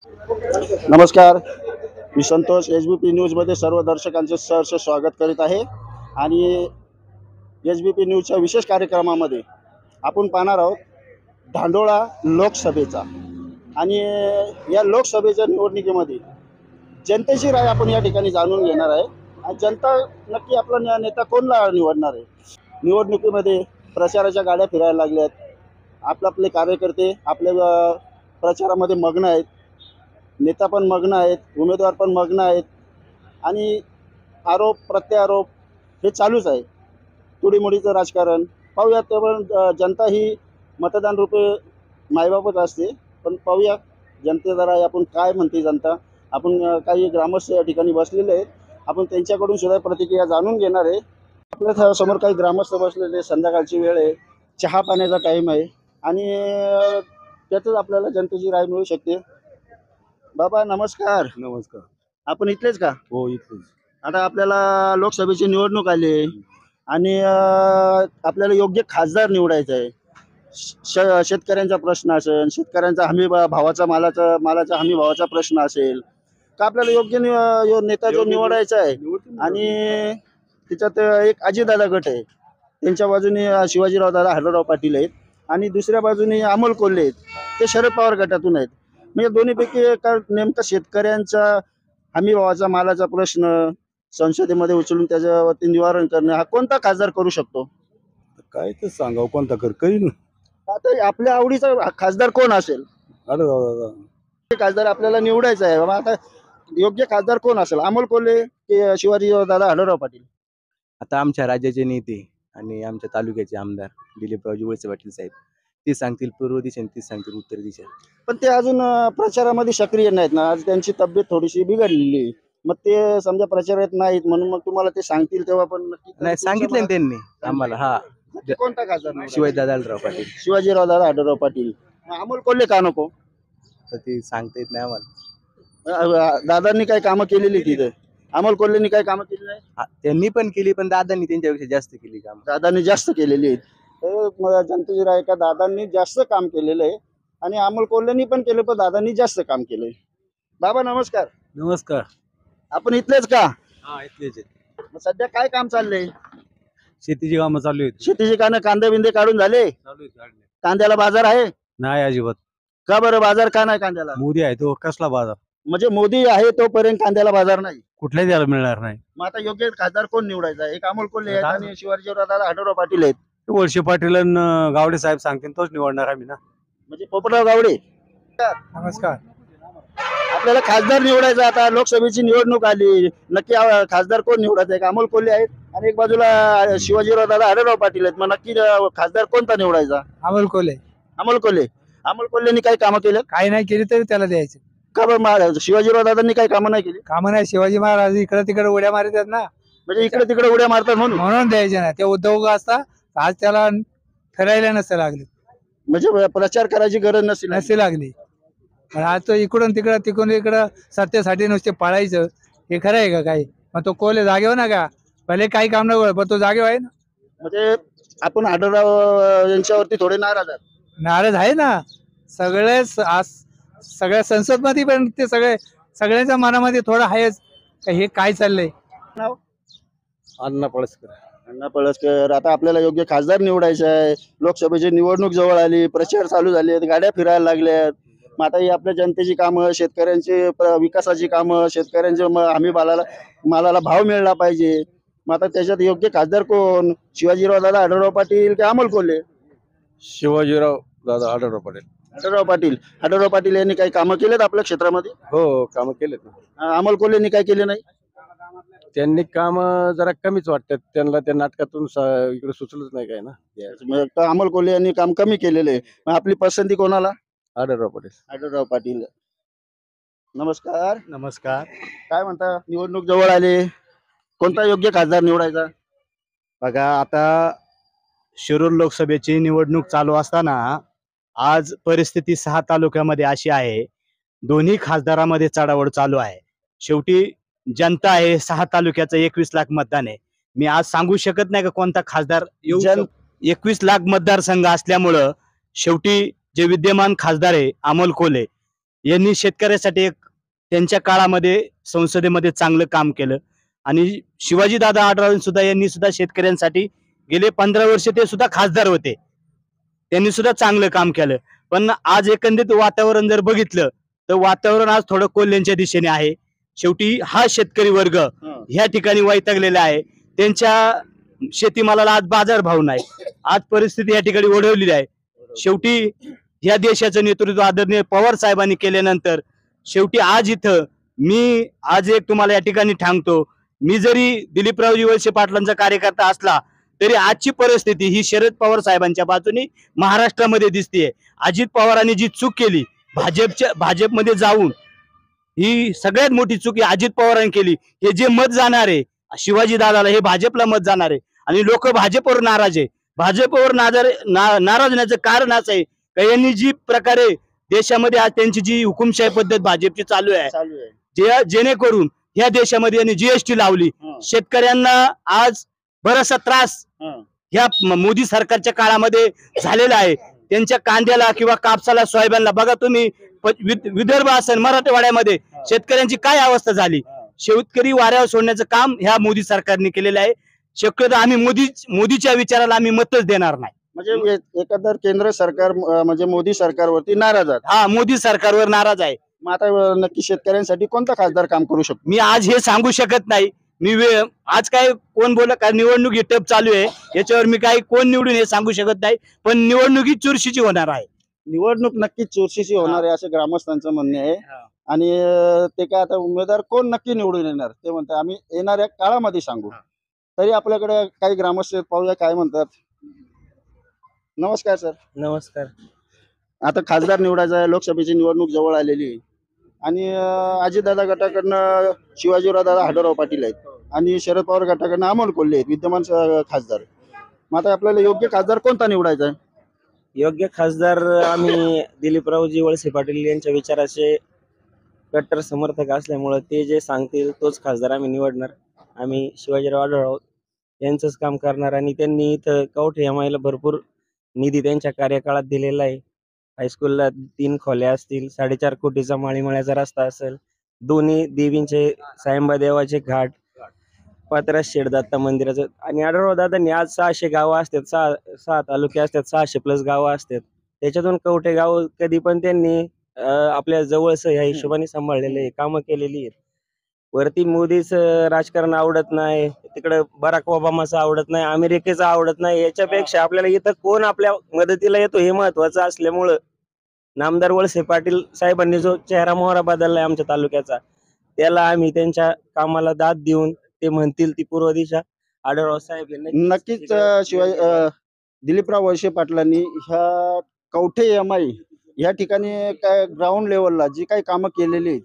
नमस्कार, मी संतोष SBP न्यूजमध्ये सर्व दर्शकांचे सहर्ष स्वागत करीत आहे. आणि SBP न्यूजच्या विशेष कार्यक्रमामध्ये आपण पाहणार आहोत धांडोळा लोकसभेचा. आणि या लोकसभेच्या निवडणुकीमध्ये जनतेची राय आपण या ठिकाणी जाणून घेणार आहे. आणि जनता नक्की आपला नेता कोणला निवडणार आहे. निवडणुकीमध्ये प्रचाराच्या गाड्या फिरायला लागल्यात. आपले कार्यकर्ते आपल्या प्रचारामध्ये मग्न आहेत. नेता पण मग्न आहेत, उमेदवार पण मग्न आहेत. आणि आरोप प्रत्यारोप हे चालूच आहे. तुडीमुडीचं राजकारण पाहूया. पण जनता ही मतदान रूपे मायबापच असते. पण पाहूया जनतेद्वारा आपण काय म्हणते जनता. आपण काही ग्रामस्थ या ठिकाणी बसलेले आहेत. आपण त्यांच्याकडून सुद्धा प्रतिक्रिया जाणून घेणार आहे. आपल्या समोर काही ग्रामस्थ बसलेले, संध्याकाळची वेळ आहे, चहा पाण्याचा टाईम आहे. आणि त्यातच आपल्याला जनतेची राय मिळू शकते. बाबा नमस्कार. नमस्कार. आपण इथलेच का? हो, इथेच. आता आपल्याला लोकसभेची निवडणूक आली आणि आपल्याला योग्य खासदार निवडायचा आहे. शेतकऱ्यांचा प्रश्न असेल, शेतकऱ्यांचा भावाचा मालाचा हमी भावाचा प्रश्न असेल का, आपल्याला योग्य नेता जो निवडायचा आहे. आणि त्याच्यात एक अजितदादा गट आहे, त्यांच्या बाजूने शिवाजीराव दादा हडळराव पाटील आहेत. आणि दुसऱ्या बाजूने अमोल कोल्हे आहेत, ते शरद पवार गटातून आहेत. म्हणजे दोन्हीपैकी नेमका शेतकऱ्यांचा हमी भावाचा मालाचा प्रश्न संसदेमध्ये उचलून त्याच्यावरती निवारण करणं हा कोणता खासदार करू शकतो? काय ते सांगावं, कोणता करीन. आता आपल्या आवडीचा खासदार कोण असेल? अरे दादा, ते खासदार आपल्याला निवडायचा आहे. बाबा आता योग्य खासदार कोण असेल? अमोल कोल्हे की शिवाजी दादा हडळराव पाटील? आता आमच्या राज्याचे नेते आणि आमच्या तालुक्याचे आमदार दिलीपरावजी वळसे पाटील साहेब, ते सांगतील पूर्व दिशा आणि ते सांगतील उत्तर दिशा. पण ते अजून प्रचारामध्ये सक्रिय नाहीत ना. आज त्यांची तब्येत थोडीशी बिघडलेली आहे. मग ते समजा प्रचारात नाहीत म्हणून मग तुम्हाला ते सांगतील तेव्हा पण नाही सांगितलं ना त्यांनी आम्हाला. हा, नक्की कोणता खासदार निवडायचा? शिवाजीदादा हडळराव पाटील. शिवाजीराव दादा हडळराव पाटील. अमोल कोल्हे का नको? तर ते सांगता येत नाही आम्हाला. दादांनी काही कामं केलेली तिथे? अमोल कोल्हेंनी काही कामं केली नाही? त्यांनी पण केली, पण दादांनी त्यांच्यापेक्षा जास्त केली काम. दादांनी जास्त केलेली आहेत. मला जनतेची राय का दादांनी जास्त काम केलेलं आहे. आणि अमोल कोल्हेंनी पण केलं, पण दादांनी जास्त काम केलंय. बाबा नमस्कार. नमस्कार. आपण इथलेच का? हा, इथलेच आहे. मग सध्या काय काम चाललंय? शेतीची कामं चालू आहेत. शेतीची कांदे बिंदे काढून झाले? कांद्याला बाजार आहे? नाही अजिबात. का बरं बाजार का नाही कांद्याला? मोदी आहे तो कसला बाजार, म्हणजे मोदी आहे तोपर्यंत कांद्याला बाजार नाही. कुठल्याही द्यायला मिळणार नाही. मग आता योग्य खासदार कोण निवडायचा? एक अमोल कोल्हे आहेत आणि शिवाजीराव दादा हडळराव पाटील आहेत. वळसे पाटील आणि गावडे साहेब सांगतील तोच निवडणार आम्ही ना. म्हणजे पोपटराव गावडे. नमस्कार. आपल्याला खासदार निवडायचा. आता लोकसभेची निवडणूक आली, नक्की खासदार कोण निवडायचा? एक अमोल कोल्हे आहेत आणि एक बाजूला शिवाजीराव दादा हडळराव पाटील आहेत. मग नक्की खासदार कोणता निवडायचा? अमोल कोल्हे. अमोल कोल्हे. अमोल कोल्हेंनी काही कामं केलं काही नाही केली तरी त्याला द्यायचं. का बरं? शिवाजीराव दादांनी काही कामं नाही केली? कामं नाही. शिवाजी महाराज इकडे तिकडे उड्या मारतात ना, म्हणजे इकडे तिकडे उड्या मारतात म्हणून द्यायचे ना. ते उद्योग असता आज त्याला फिरायला नसते लागली, म्हणजे प्रचार करायची गरज नसते लागली. पण आज तो इकडून तिकडं तिकडून इकडं सत्तेसाठी नुसते पळायचं, हे खरं आहे का काही? मग तो कोल्हे जागेवर ना का, पहिले काही काम नाही, पण तो जागेवर आहे ना. म्हणजे आपण आढळराव यांच्यावरती थोडे नाराज आहात? नाराज आहे ना. सगळ्या संसद मध्ये पण ते सगळ्यांच्या मनामध्ये थोडं आहेच हे काय चाललंय. नाव अण्णा पळसकर. अण्णा पळसकर. आता आपल्याला योग्य खासदार निवडायचा आहे. लोकसभेची निवडणूक जवळ आली, प्रचार चालू झाले, गाड्या फिरायला लागल्यात. मग आता ही आपल्या जनतेची कामं, शेतकऱ्यांची विकासाची कामं, शेतकऱ्यांच्या हमी मालाला भाव मिळाला पाहिजे. मग आता त्याच्यात योग्य खासदार कोण? शिवाजीराव दादा हडळराव पाटील की अमोल कोल्हे? शिवाजीराव दादा हडळराव पाटील. हडळराव पाटील यांनी काही कामं केलेत आपल्या क्षेत्रामध्ये? हो, कामं केलेत ना. अमोल कोल्हेंनी काय केले नाही? त्यांनी काम जरा कमीच वाटतात त्यांना. त्या नाटकातून इकडे सुचलंच नाही काय ना. मग अमोल कोल्हे यांनी काम कमी केलेले आहे. मग आपली पसंती कोणाला? हडळराव पाटील. हडळराव पाटील. नमस्कार. नमस्कार. काय म्हणता? निवडणूक जवळ आली, कोणता योग्य खासदार निवडायचा? बघा, आता शिरूर लोकसभेची निवडणूक चालू असताना आज परिस्थिती 6 तालुक्यामध्ये अशी आहे, दोन्ही खासदारामध्ये चढाओढ चालू आहे. शेवटी जनता आहे, 6 तालुक्याचं 21 लाख मतदान आहे. मी आज सांगू शकत नाही का कोणता खासदार येऊ 21 लाख मतदारसंघ असल्यामुळं शेवटी जे विद्यमान खासदार आहे अमोल कोल्हे यांनी शेतकऱ्यासाठी एक त्यांच्या काळामध्ये संसदेमध्ये चांगलं काम केलं आणि शिवाजीदादा आढळराव सुद्धा यांनी सुद्धा शेतकऱ्यांसाठी गेले 15 वर्ष ते सुद्धा खासदार होते. त्यांनी सुद्धा चांगलं काम केलं. पण आज एकंदरीत वातावरण जर बघितलं तर वातावरण आज थोडं कोल्ह्यांच्या दिशेने आहे. शेवटी हा शेतकरी वर्ग ह्या ठिकाणी वैतागलेला आहे. त्यांच्या शेतीमालाला आज बाजारभाव नाही. आज परिस्थिती या ठिकाणी ओढवलेली आहे. शेवटी ह्या देशाचं नेतृत्व आदरणीय पवार साहेबांनी केल्यानंतर शेवटी आज इथं मी आज एक तुम्हाला या ठिकाणी सांगतो, मी जरी दिलीपरावजी वळसे पाटलांचा कार्यकर्ता असला तरी आजची परिस्थिती ही शरद पवार साहेबांच्या बाजूने महाराष्ट्रामध्ये दिसतेय. अजित पवारांनी जी चूक केली भाजपमध्ये जाऊन, ही सगळ्यात मोठी चूक ही अजित पवारांनी केली. हे जे मत जाणार आहे शिवाजी दादाला, हे भाजपला मत जाणार आहे आणि लोक भाजपवर नाराज आहे. भाजपवर नाराज होण्याचं कारण असं आहे का यांनी जी प्रकारे देशामध्ये आज त्यांची जी हुकुमशाही पद्धत भाजपची चालू आहे, जेणेकरून ह्या देशामध्ये यांनी जीएसटी लावली. शेतकऱ्यांना आज बराचसा त्रास ह्या मोदी सरकारच्या काळामध्ये झालेला आहे. त्यांच्या कांद्याला किंवा कापसाला, सोयाबीनला बघा तुम्ही, विदर्भ असेल मराठवाड्यामध्ये शेतकऱ्यांची काय अवस्था झाली. शेतकरी वाऱ्यावर सोडण्याचं काम ह्या मोदी सरकारने केलेलं आहे. शक्यतो आम्ही मोदीच्या विचाराला आम्ही मतच देणार नाही. म्हणजे एकंदर केंद्र सरकार म्हणजे मोदी सरकारवरती नाराज आहेत. हा, मोदी सरकारवर नाराज आहे. मग आता नक्की शेतकऱ्यांसाठी कोणता खासदार काम करू शकतो? मी आज हे सांगू शकत नाही. आज काय कोण बोल का निवडणूक ही टप चालू आहे, याच्यावर मी काही कोण निवडून हे सांगू शकत नाही. पण निवडणूक ही चुरशीची होणार आहे. निवडणूक नक्कीच चुरशीची होणार आहे असे ग्रामस्थांचं म्हणणे आहे. आणि ते काय आता उमेदवार कोण नक्की निवडून येणार ते म्हणतात आम्ही येणाऱ्या काळामध्ये सांगू. तरी आपल्याकडे काही ग्रामस्थ पाहूया काय म्हणतात. नमस्कार सर. नमस्कार. आता खासदार निवडायचा आहे, लोकसभेची निवडणूक जवळ आलेली आहे आणि अजितदादा गटाकडनं शिवाजीराव दादा आढळराव पाटील आहेत आणि शरद पवार गटाकडनं अमोल कोल्हे आहेत विद्यमान खासदार. मग आता आपल्याला योग्य खासदार कोणता निवडायचा आहे? योग्य खासदार आम्ही दिलीपरावजी वळसे पाटील यांच्या विचाराचे कट्टर समर्थक असल्यामुळे ते जे सांगतील तोच खासदार आम्ही निवडणार. आम्ही शिवाजीराव आढळराव यांचंच काम करणार आणि त्यांनी इथं कवठे या माईला भरपूर निधी त्यांच्या कार्यकाळात दिलेला आहे. हायस्कूलला 3 खोल्या असतील, 4.5 कोटीचा माळीमाळ्याचा रस्ता असेल, दोन्ही देवींचे सायंबा देवाचे घाट, पात्रास शेठ दत्ता मंदिराचं. आणि आढळराव दादांनी आज 600 गावं असतात, 6 तालुके असतात, 600+ गावं असतात. त्याच्यातून कवठे गाव कधी पण त्यांनी आपल्या जवळच ह्या हिशोबाने सांभाळलेले कामं केलेली आहेत. वरती मोदीचं राजकारण आवडत नाही, तिकडे बराक ओबामाचं आवडत नाही, अमेरिकेचं आवडत नाही. याच्यापेक्षा आपल्याला इथं कोण आपल्या मदतीला येतो हे महत्वाचं असल्यामुळं नामदार वळसे पाटील साहेबांनी जो चेहरा मोहरा बदललाय आमच्या तालुक्याचा, त्याला आम्ही त्यांच्या कामाला दाद देऊन ते म्हणतील ती पूर्व दिशा आढळराव साहेब नक्कीच शिवाय दिलीपराव वळसे पाटलांनी ह्या कवठे एमआय ह्या ठिकाणी काय ग्राउंड लेवलला जी काही कामं केलेली आहेत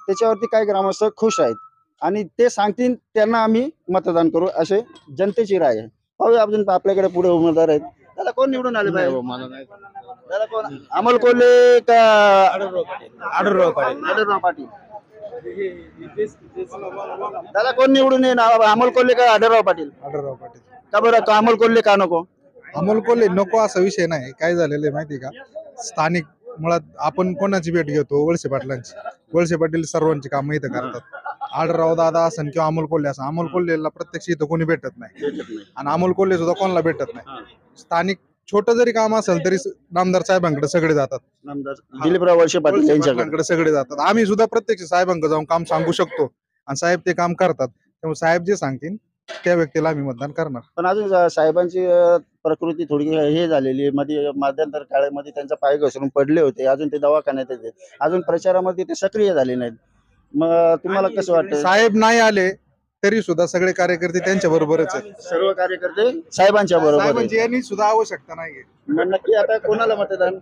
त्याच्यावरती काही ग्रामस्थ खुश आहेत आणि ते सांगतील त्यांना आम्ही मतदान करू असे जनतेची राय आहे. पाहूया आपण आपल्याकडे पुढे उमेदवार आहेत. त्याला कोण निवडून आले पाहिजे? त्याला कोण? अमोल कोल्हे का आढळराव पाटील? त्याला कोण निवडून येणार, अमोल कोल्हे का आढळराव पाटील? आढळराव पाटील. का बरं, का अमोल कोल्हे का नको? अमोल कोल्हे नको असा विषय नाही. काय झालेलं आहे माहिती का, स्थानिक मुळात आपण कोणाची भेट घेतो, वळसे पाटलांची. वळसे पाटील सर्वांची कामं इथं करतात. आढळराव दादा असन किंवा अमोल कोल्हे असं, अमोल कोल्हेला प्रत्यक्ष इथं कोणी भेटत नाही आणि अमोल कोल्हे सुद्धा कोणाला भेटत नाही. स्थानिक छोटं जरी काम असेल तरी नामदार साहेबांकडे सगळे जातात, दिलीपराव वळसे पाटील यांच्याकडे सगळे जातात. आम्ही सुद्धा प्रत्यक्ष साहेबांकडे जाऊन काम सांगू शकतो आणि साहेब ते काम करतात. त्यामुळे साहेब जे सांगतील त्या व्यक्तीला आम्ही मतदान करणार. पण अजून साहेबांची प्रकृती थोडी हे झालेली आहे. मध्ये मध्यंतर काळामध्ये त्यांचा पाय घसरून पडले होते, अजून ते दवाखान्यात येते, अजून प्रचारामध्ये ते सक्रिय झाले नाहीत. मग तुम्हाला कसं वाटतं? साहेब नाही आले तरी सुद्धा सगळे कार्यकर्ते त्यांच्या बरोबरच आहेत. सर्व कार्यकर्ते साहेबांच्या बरोबर साहेबांची यांनी सुद्धा आवश्यकता नाहीये. मग नक्की आता कोणाला मतदान?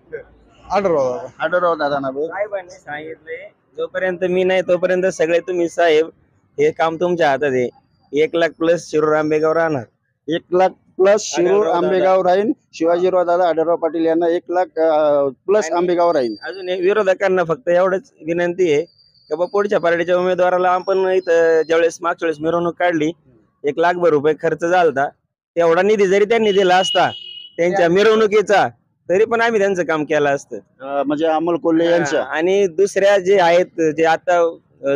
आढळराव दादा. साहेबांनी सांगितले जोपर्यंत मी नाही तोपर्यंत सगळे तुम्ही साहेब, हे काम तुमच्या हातात आहे. 1,00,000+ शिरूर आंबेगाव राहणार. 1,00,000+ शिरूर आंबेगाव राहील. शिवाजीराव दादा आढळराव पाटील यांना 1,00,000+ आंबेगाव राहील. अजून विरोधकांना फक्त एवढंच विनंती आहे की बा पुढच्या पार्टीच्या उमेदवाराला आपण इथं ज्यावेळेस मागच्या वेळेस मिरवणूक काढली, 1,00,000 रुपये खर्च झाला, तेवढा निधी जरी त्यांनी दिला असता त्यांच्या मिरवणुकीचा तरी पण आम्ही त्यांचं काम केलं असतं. म्हणजे अमोल कोल्हे यांच्या आणि दुसऱ्या जे आहेत जे आता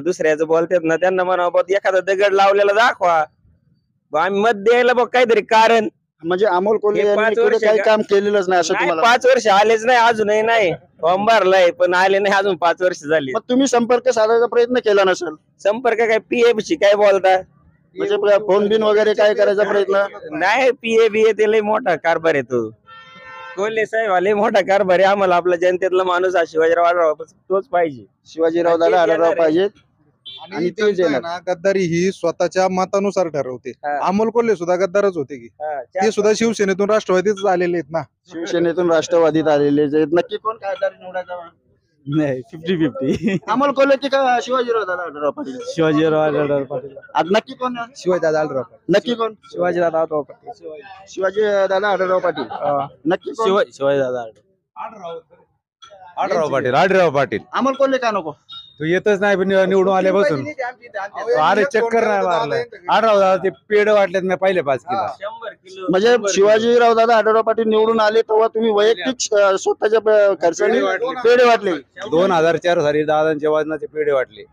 दुसऱ्याचं बोलतात ना, त्यांना म्हणावं एखादा दगड लावलेला दाखवा, आम्ही मत द्यायला बघ काहीतरी कारण. म्हणजे अमोल कोल्हे हे यांनी 5 कुठे वर्ष काही का? काम केलेलंच नाही असं नाही, तुम्हाला 5 वर्ष आलेच नाही, अजूनही नाही. फॉर्म भरलाय पण आले नाही अजून, 5 वर्ष झाली. मग तुम्ही संपर्क साधायचा प्रयत्न केला नसेल संपर्क काय पीएफ ची काय बोलता? म्हणजे फोन बिन वगैरे काय करायचा प्रयत्न नाही, पीए बीए ते लय मोठा कारभार आहे तो. कोल्हे साहेब लय मोठा कारभार आहे. आम्हाला आपला जनतेतला माणूस हा शिवाजीराव आढळराव तोच पाहिजे. शिवाजीराव दादा आढळराव पाहिजेत आणि आणि तेच त्यांचं आहे येणार. ना गद्दारी ही स्वतःच्या मतानुसार ठरवते. हा. अमोल कोल्हे सुद्धा गद्दारच होते की हा, ते सुद्धा शिवसेनेतून राष्ट्रवादीच आलेले आहेत ना. शिवसेनेतून राष्ट्रवादीत आलेले जे नक्की कोण खासदार निवडायचा नाही 50-50 अमोल कोल्हे की का शिवाजीराव दादा आढळराव पाटील शिवाजीराव आढळराव पाटील. आज नक्की कोण शिवाजीदादा आढळराव पाटील. नक्की कोण शिवाजीदादा आढळराव पाटील. शिवाजी दादा आढळराव पाटील नक्की कोण शिवाजीदादा आढळराव पाटील. आढळराव पाटील अमोल कोल्हे का नको तू येतच नाही पण निवडून आल्यापासून अरे चक्कर नाही मारलं. आढळराव दादा ते पेड वाटलेत मी पहिले 5 किलो. 100 किलो म्हणजे शिवाजीराव दादा आढळराव पाटील निवडून आले तेव्हा तुम्ही वैयक्तिक स्वतःच्या खर्चाने पेढे वाटले 2004 साली दादांच्या वजनाचे पेढे वाटले.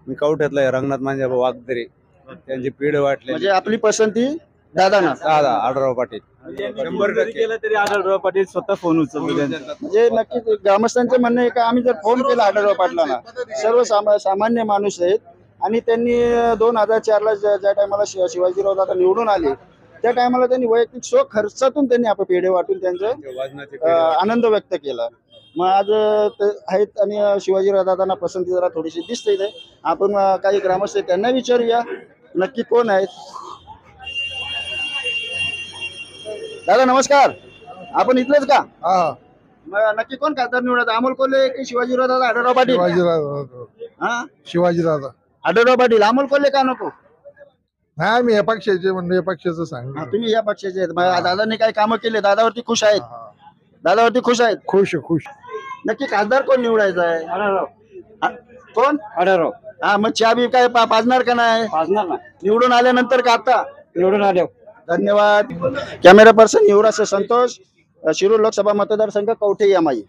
मी कवठ्यातला आहे, रंगनाथ मांजा वागदरे त्यांचे पेढे वाटले. म्हणजे आपली पसंती दादाना दादा आढळराव पाटील. 100% केलं तरी आढळराव पाटील स्वतः फोन उचलतो त्यांचा. म्हणजे नक्कीच ग्रामस्थांचं म्हणणं आहे का आम्ही जर फोन केला आढळराव पाटलांना, सर्व सामान्य माणूस आहेत आणि त्यांनी 2004ला ज्या टायमाला शिवाजीराव दादा निवडून आले त्या टायमाला त्यांनी वैयक्तिक स्व खर्चातून त्यांनी आपले पेढे वाटून त्यांचं आनंद व्यक्त केला. मग आज ते आहेत आणि शिवाजीराव दादांना पसंती जरा थोडीशी दिसते इथे. आपण काही ग्रामस्थ आहेत त्यांना विचारूया नक्की कोण आहेत. दादा नमस्कार, आपण इथलेच का? हा मग नक्की कोण खासदार निवडत अमोल कोल्हे की शिवाजीराव दादा आढळराव पाटील? हा शिवाजीदादा आढळराव पाटील. अमोल कोल्हे का नको? नाही आम्ही या पक्षाचे म्हणजे या पक्षाचं सांग. हा, तुम्ही या पक्षाचे आहेत. मग दादांनी काही कामं केले, दादावरती खुश आहेत? दादावरती खुश आहेत. खुश खुश. नक्की खासदार कोण निवडायचा आहे? हा, कोण? आढळराव हा मग चहा बी काय पाजणार का नाही? पाजणार ना निवडून आल्यानंतर का आता? निवडून आल्यावर. धन्यवाद. कॅमेरा पर्सन युवराज संतोष, शिरूर लोकसभा मतदारसंघ कवठे यामाई.